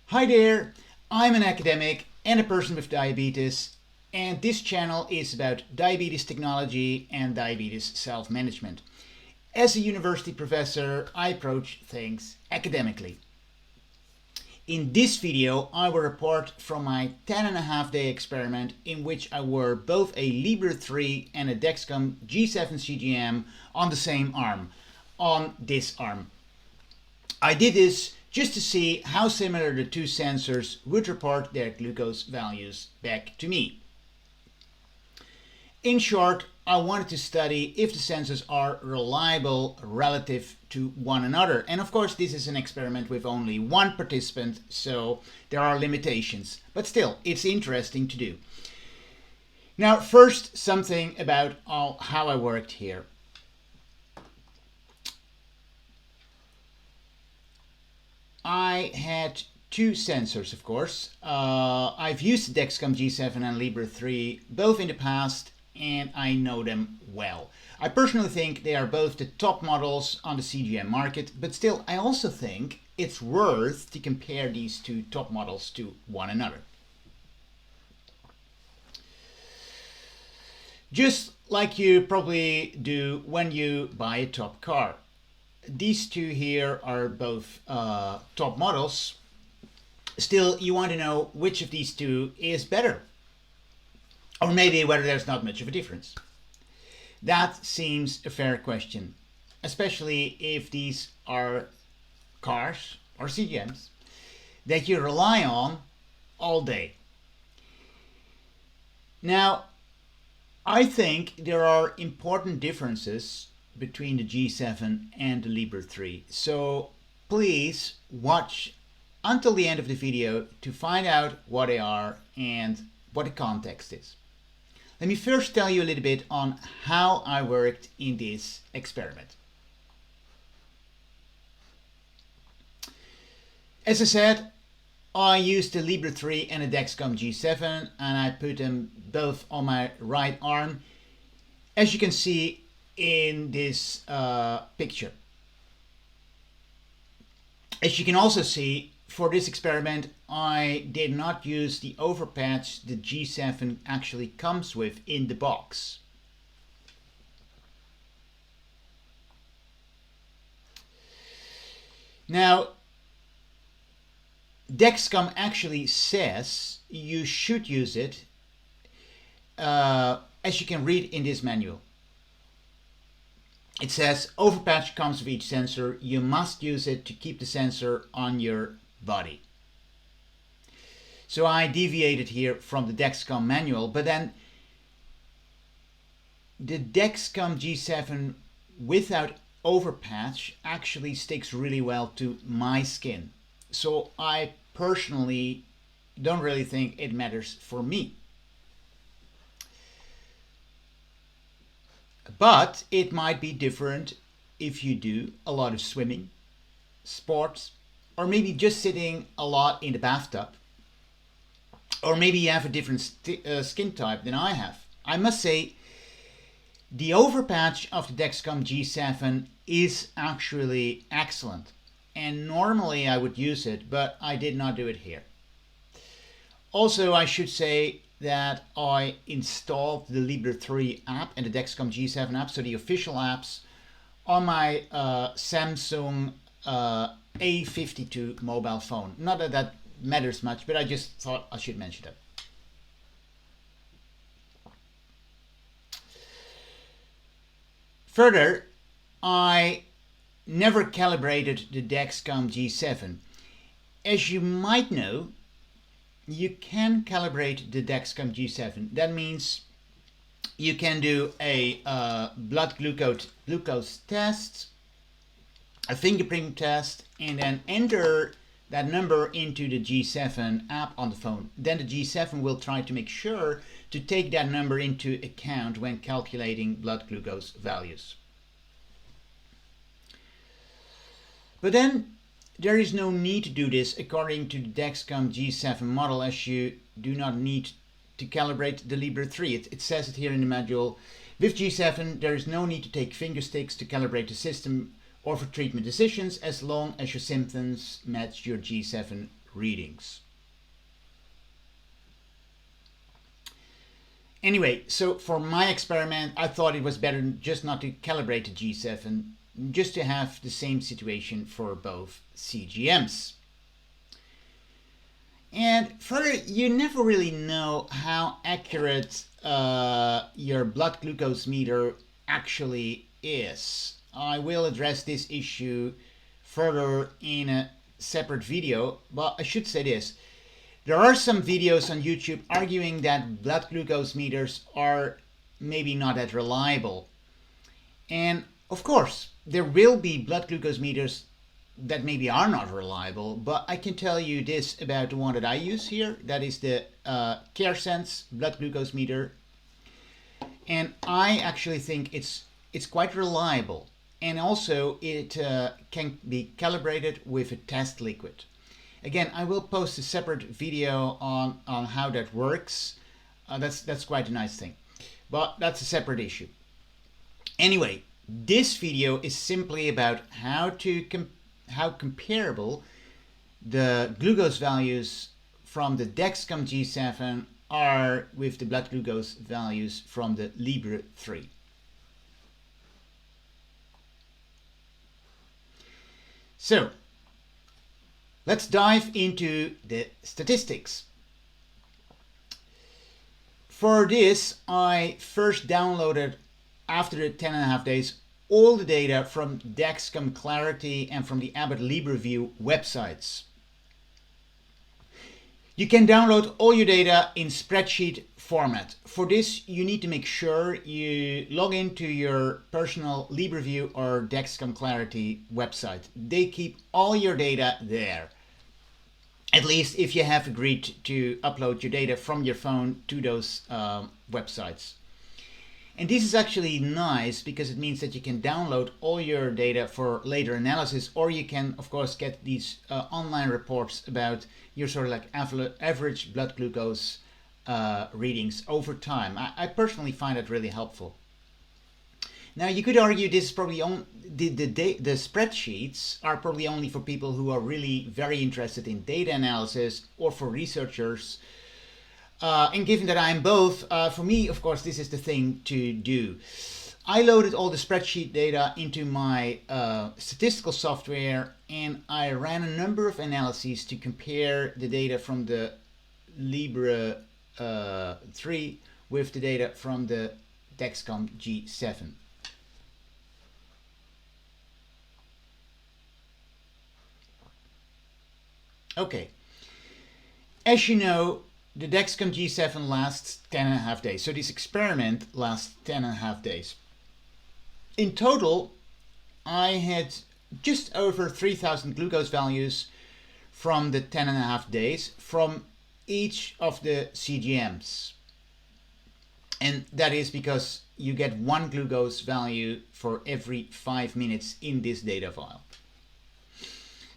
Hi there, I'm an academic and a person with diabetes, and this channel is about diabetes technology and diabetes self-management. As a university professor, I approach things academically. In this video, I will report from my 10.5-day experiment in which I wore both a Libre 3 and a Dexcom G7 CGM on the same arm, on this arm. I did this just to see how similar the two sensors would report their glucose values back to me. In short, I wanted to study if the sensors are reliable relative to one another. And of course, this is an experiment with only one participant, so there are limitations. But still, it's interesting to do. Now, first, something about how I worked here. I had two sensors, of course. I've used the Dexcom G7 and Libre 3 both in the past, and I know them well. I personally think they are both the top models on the CGM market, but still, I also think it's worth to compare these two top models to one another. Just like you probably do when you buy a top car. These two here are both top models. Still, you want to know which of these two is better. Or maybe whether there's not much of a difference. That seems a fair question, especially if these are cars or CGMs that you rely on all day. Now, I think there are important differences between the G7 and the Libre 3. So please watch until the end of the video to find out what they are and what the context is. Let me first tell you a little bit on how I worked in this experiment. As I said, I used the Libre 3 and a Dexcom G7 and I put them both on my right arm. As you can see in this picture. As you can also see, for this experiment, I did not use the overpatch the G7 actually comes with in the box. Now, Dexcom actually says you should use it, as you can read in this manual. It says overpatch comes with each sensor. You must use it to keep the sensor on your body. So I deviated here from the Dexcom manual, but then the Dexcom G7 without overpatch actually sticks really well to my skin. So I personally don't really think it matters for me. But it might be different if you do a lot of swimming, sports, or maybe just sitting a lot in the bathtub. Or maybe you have a different skin type than I have. I must say, the overpatch of the Dexcom G7 is actually excellent. And normally I would use it, but I did not do it here. Also, I should say that I installed the Libre 3 app and the Dexcom G7 app, so the official apps, on my Samsung A52 mobile phone. Not that that matters much, but I just thought I should mention that. Further, I never calibrated the Dexcom G7. As you might know, you can calibrate the Dexcom G7. That means you can do a blood glucose test, a fingerprint test, and then enter that number into the G7 app on the phone. Then the G7 will try to make sure to take that number into account when calculating blood glucose values. But then there is no need to do this according to the Dexcom G7 model, as you do not need to calibrate the Libre 3. It says it here in the manual. With G7, there is no need to take finger sticks to calibrate the system or for treatment decisions as long as your symptoms match your G7 readings. Anyway, so for my experiment, I thought it was better just not to calibrate the G7, just to have the same situation for both CGMs. And further, you never really know how accurate your blood glucose meter actually is. I will address this issue further in a separate video, but I should say this. There are some videos on YouTube arguing that blood glucose meters are maybe not that reliable. And of course, there will be blood glucose meters that maybe are not reliable, but I can tell you this about the one that I use here. That is the CareSense blood glucose meter. And I actually think it's quite reliable. And also it can be calibrated with a test liquid. Again, I will post a separate video on how that works. That's quite a nice thing. But that's a separate issue. Anyway, this video is simply about how comparable the glucose values from the Dexcom G7 are with the blood glucose values from the Libre 3. So, let's dive into the statistics. For this, I first downloaded, after the 10.5 days, all the data from Dexcom Clarity and from the Abbott LibreView websites. You can download all your data in spreadsheet format. For this, you need to make sure you log into your personal LibreView or Dexcom Clarity website. They keep all your data there. At least if you have agreed to upload your data from your phone to those websites. And this is actually nice because it means that you can download all your data for later analysis, or you can, of course, get these online reports about your sort of like average blood glucose readings over time. I personally find it really helpful. Now, you could argue this is probably the spreadsheets are probably only for people who are really very interested in data analysis or for researchers. And given that I'm both, for me, of course, this is the thing to do. I loaded all the spreadsheet data into my statistical software, and I ran a number of analyses to compare the data from the Libre 3 with the data from the Dexcom G7. Okay, as you know, the Dexcom G7 lasts 10.5 days. So this experiment lasts 10.5 days. In total, I had just over 3,000 glucose values from the 10.5 days from each of the CGMs. And that is because you get one glucose value for every 5 minutes in this data file.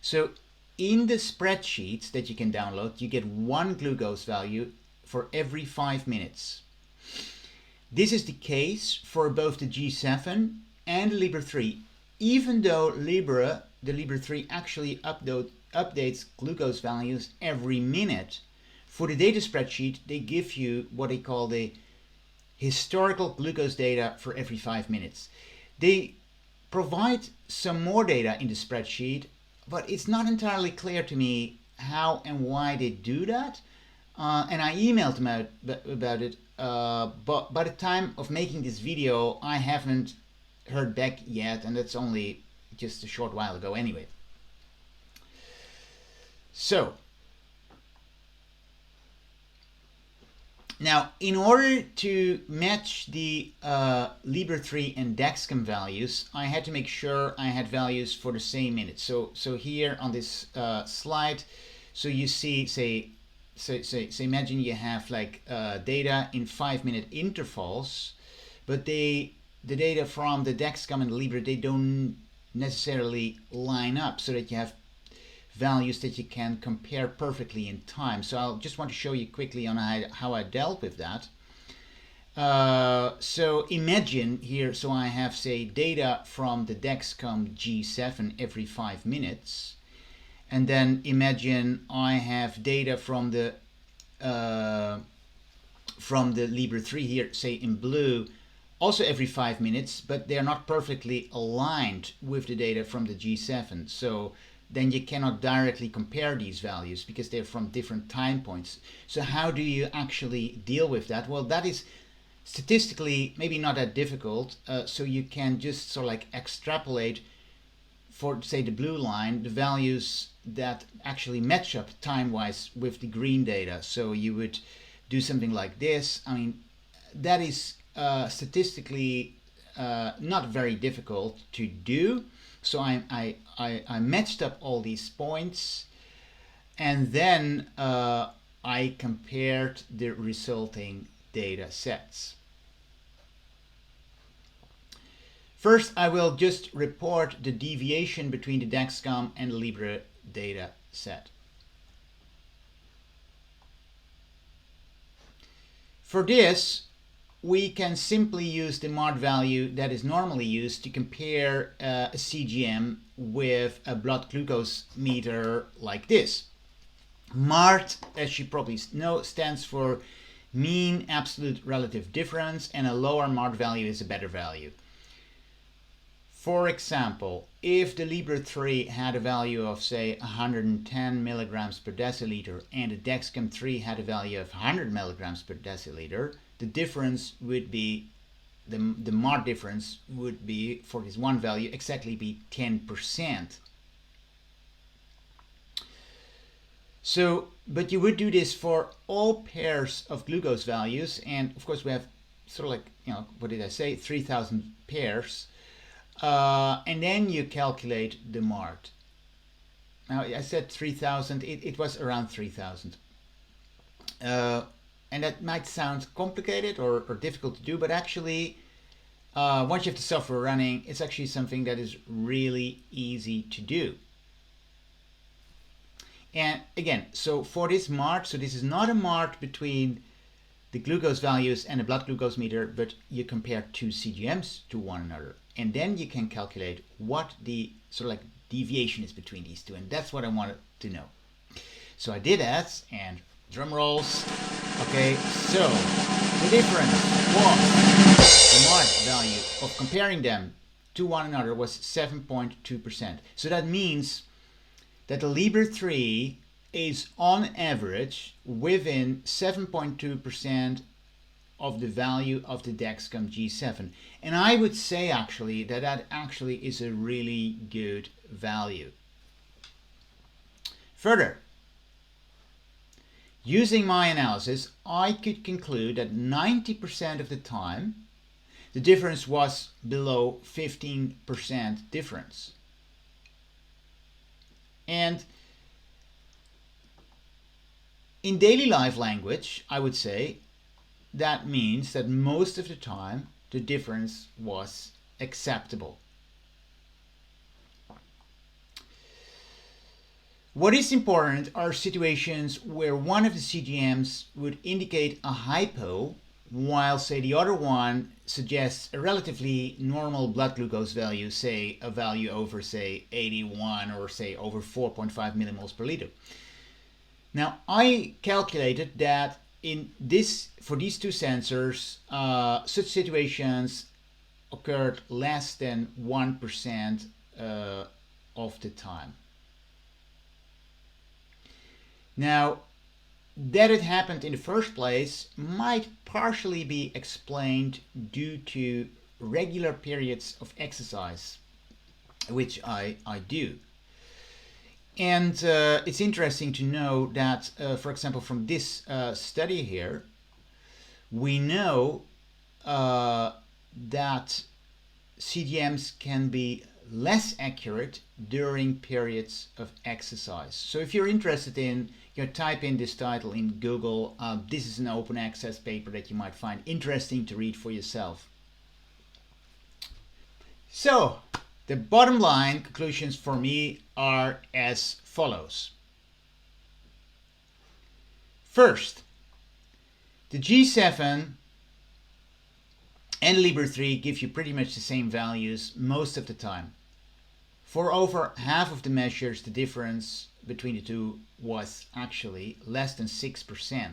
So in the spreadsheets that you can download, you get one glucose value for every 5 minutes. This is the case for both the G7 and the Libre 3, even though the Libre 3 actually updates glucose values every minute. For the data spreadsheet, they give you what they call the historical glucose data for every 5 minutes. They provide some more data in the spreadsheet, but it's not entirely clear to me how and why they do that. And I emailed them about it, but by the time of making this video, I haven't heard back yet, and that's only just a short while ago anyway. So, now in order to match the Libre 3 and Dexcom values, I had to make sure I had values for the same minute. So here on this slide, so you see, say imagine you have like data in 5-minute intervals, but the data from the Dexcom and the Libre, they don't necessarily line up so that you have values that you can compare perfectly in time. So I'll just want to show you quickly on how I dealt with that. So imagine here, so I have, say, data from the Dexcom G7 every 5 minutes. and then imagine I have data from the Libre 3 here, say in blue, also every 5 minutes, but they're not perfectly aligned with the data from the G7. So then you cannot directly compare these values because they're from different time points. So how do you actually deal with that? Well, that is statistically maybe not that difficult. So you can just sort of like extrapolate for, say, the blue line, the values that actually match up time-wise with the green data. So you would do something like this. I mean, that is statistically not very difficult to do. So I matched up all these points, and then I compared the resulting data sets. First, I will just report the deviation between the Dexcom and the Libre data set. For this, we can simply use the MART value that is normally used to compare a CGM with a blood glucose meter like this. MART, as you probably know, stands for mean absolute relative difference, and a lower MART value is a better value. For example, if the Libre 3 had a value of, say, 110 milligrams per deciliter and the Dexcom 3 had a value of 100 milligrams per deciliter, the difference would be, the MART difference would be, for this one value, exactly be 10%. So, but you would do this for all pairs of glucose values, and of course we have sort of like, you know, what did I say, 3,000 pairs. And then you calculate the MART. Now I said 3,000, it was around 3,000. And that might sound complicated or difficult to do, but actually once you have the software running, it's actually something that is really easy to do. And again, so for this MART, so this is not a MART between the glucose values and a blood glucose meter, but you compare two CGMs to one another. And then you can calculate what the sort of like deviation is between these two. And that's what I wanted to know. So I did that, and drum rolls. Okay, so the difference was the MART value of comparing them to one another was 7.2%. So that means that the Libre 3 is on average within 7.2% of the value of the Dexcom G7. And I would say actually that that actually is a really good value. Further, using my analysis, I could conclude that 90% of the time the difference was below 15% difference. And in daily life language, I would say that means that most of the time the difference was acceptable. What is important are situations where one of the CGMs would indicate a hypo, while, say, the other one suggests a relatively normal blood glucose value, say a value over, say, 81 or, say, over 4.5 millimoles per liter. Now, I calculated that for these two sensors, such situations occurred less than 1% of the time. Now, that it happened in the first place might partially be explained due to regular periods of exercise, which I do. And it's interesting to know that, for example, from this study here, we know that CGMs can be less accurate during periods of exercise. So if you're interested in, type in this title in Google. This is an open access paper that you might find interesting to read for yourself. So the bottom line conclusions for me are as follows. First, the G7 and Libre 3 give you pretty much the same values most of the time. For over half of the measures, the difference between the two was actually less than 6%.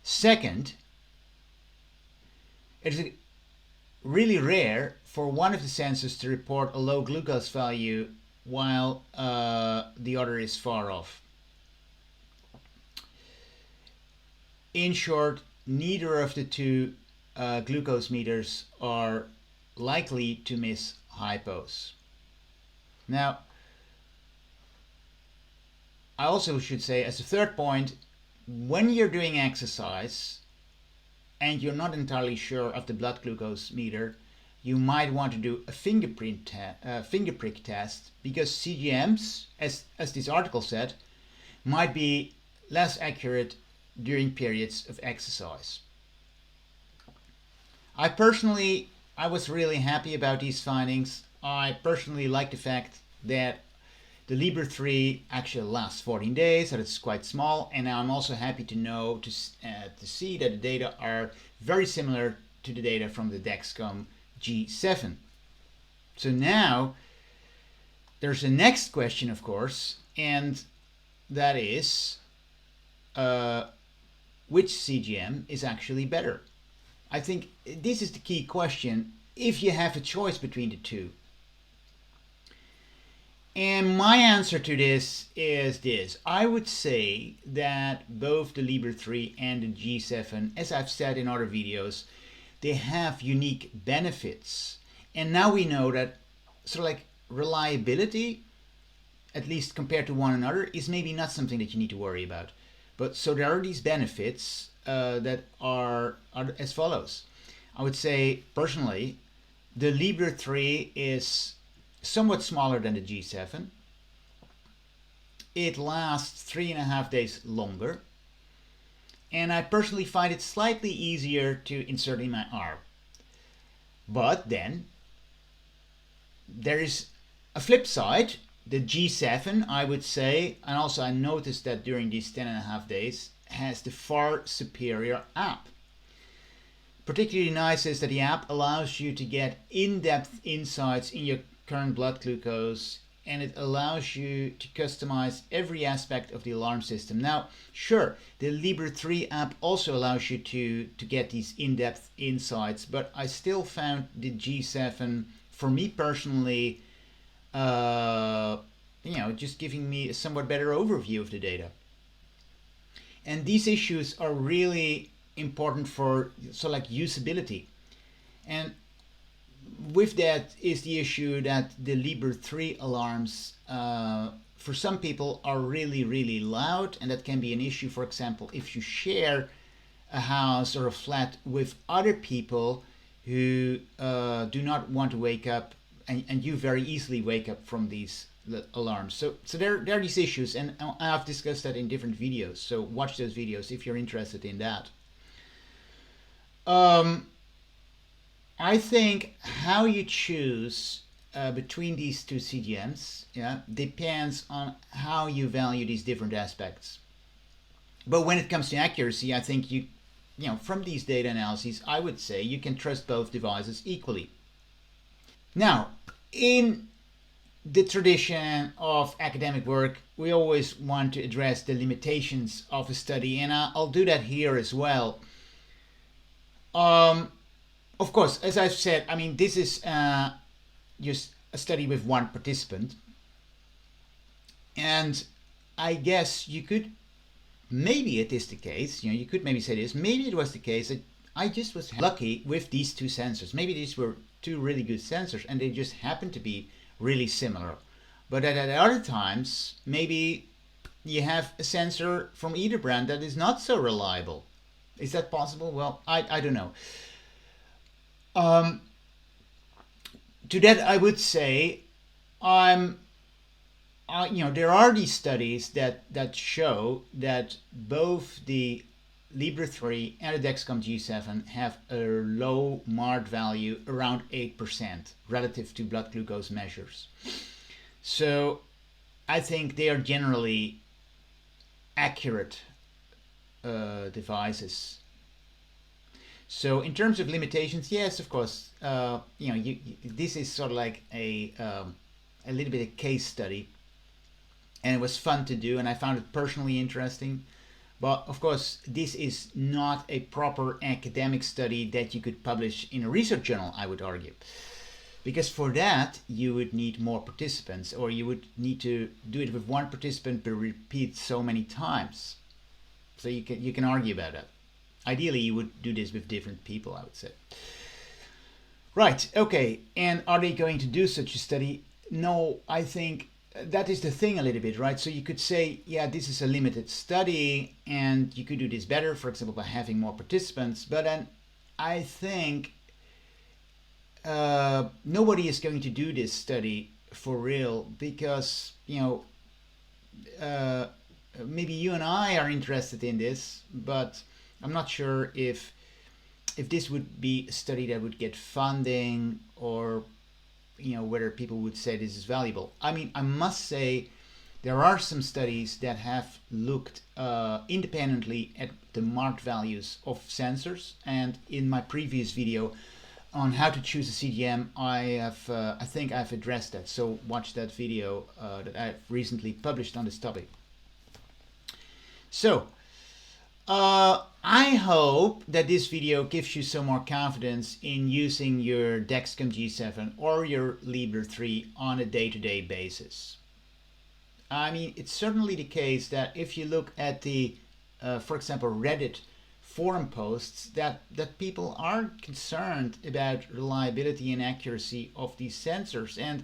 Second, it is really rare for one of the sensors to report a low glucose value while the other is far off. In short, neither of the two glucose meters are likely to miss hypos. Now, I also should say, as a third point, when you're doing exercise and you're not entirely sure of the blood glucose meter, you might want to do a finger prick test, because CGMs, as this article said, might be less accurate during periods of exercise. I was really happy about these findings. I personally like the fact that the Libre 3 actually lasts 14 days, that it's quite small, and I'm also happy to see that the data are very similar to the data from the Dexcom G7. So now there's a next question, of course, and that is which CGM is actually better? I think this is the key question if you have a choice between the two. And my answer to this is this. I would say that both the Libre 3 and the G7, as I've said in other videos, they have unique benefits. And now we know that sort of like reliability, at least compared to one another, is maybe not something that you need to worry about. But so there are these benefits that are as follows. I would say personally, the Libre 3 is somewhat smaller than the G7. It lasts 3.5 days longer. And I personally find it slightly easier to insert in my arm. But then there is a flip side. The G7, I would say, and also I noticed that during these 10.5 days, has the far superior app. Particularly nice is that the app allows you to get in-depth insights in your current blood glucose, and it allows you to customize every aspect of the alarm system. Now, sure, the Libre 3 app also allows you to get these in-depth insights, but I still found the G7, for me personally, just giving me a somewhat better overview of the data. And these issues are really important for usability. And with that is the issue that the Libre 3 alarms for some people are really, really loud, and that can be an issue, for example, if you share a house or a flat with other people who do not want to wake up, and you very easily wake up from these alarms. So there are these issues, and I've discussed that in different videos, so watch those videos if you're interested in that. I think how you choose between these two CGMs depends on how you value these different aspects. But when it comes to accuracy, I think from these data analyses, I would say you can trust both devices equally. Now, in the tradition of academic work, we always want to address the limitations of a study, and I'll do that here as well. Of course, as I've said, I mean, this is just a study with one participant. And I guess you could, maybe it is the case, you could maybe say this, maybe it was the case that I just was lucky with these two sensors. Maybe these were two really good sensors and they just happened to be really similar. But at other times, maybe you have a sensor from either brand that is not so reliable. Is that possible? Well, I don't know. To that, I would say, there are these studies that show that both the Libre 3 and the Dexcom G7 have a low MARD value around 8% relative to blood glucose measures. So I think they are generally accurate devices. So in terms of limitations, yes, of course, this is sort of like a a little bit of case study, and it was fun to do, and I found it personally interesting. But of course, this is not a proper academic study that you could publish in a research journal, I would argue. Because for that, you would need more participants, or you would need to do it with one participant but repeat so many times. So you can argue about that. Ideally, you would do this with different people, I would say. Right, okay, and are they going to do such a study? No, I think that is the thing a little bit, right? So you could say, yeah, this is a limited study and you could do this better, for example, by having more participants. But then I think nobody is going to do this study for real because, maybe you and I are interested in this, but I'm not sure if this would be a study that would get funding, or whether people would say this is valuable. I mean, I must say there are some studies that have looked independently at the marked values of sensors, and in my previous video on how to choose a CGM, I think I've addressed that. So watch that video that I've recently published on this topic. So I hope that this video gives you some more confidence in using your Dexcom G7 or your Libre 3 on a day-to-day basis. I mean, it's certainly the case that if you look at the, for example, Reddit forum posts, that people are concerned about reliability and accuracy of these sensors. And,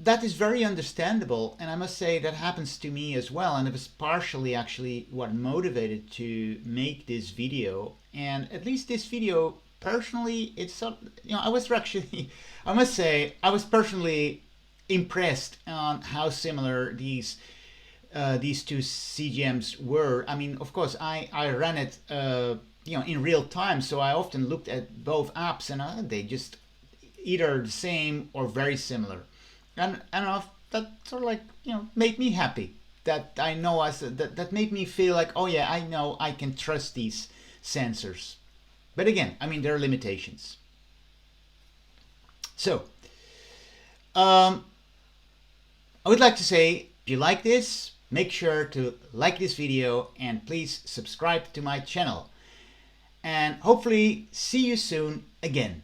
that is very understandable, and I must say that happens to me as well, and it was partially actually what motivated to make this video. And at least this video, personally, it's I was actually, I must say, I was personally impressed on how similar these two CGMs were. I mean, of course, I ran it in real time, so I often looked at both apps, and they just either the same or very similar. And that sort of made me happy. That I know that made me feel like, oh yeah, I know I can trust these sensors. But again, I mean, there are limitations. So, I would like to say, if you like this, make sure to like this video and please subscribe to my channel. And hopefully see you soon again.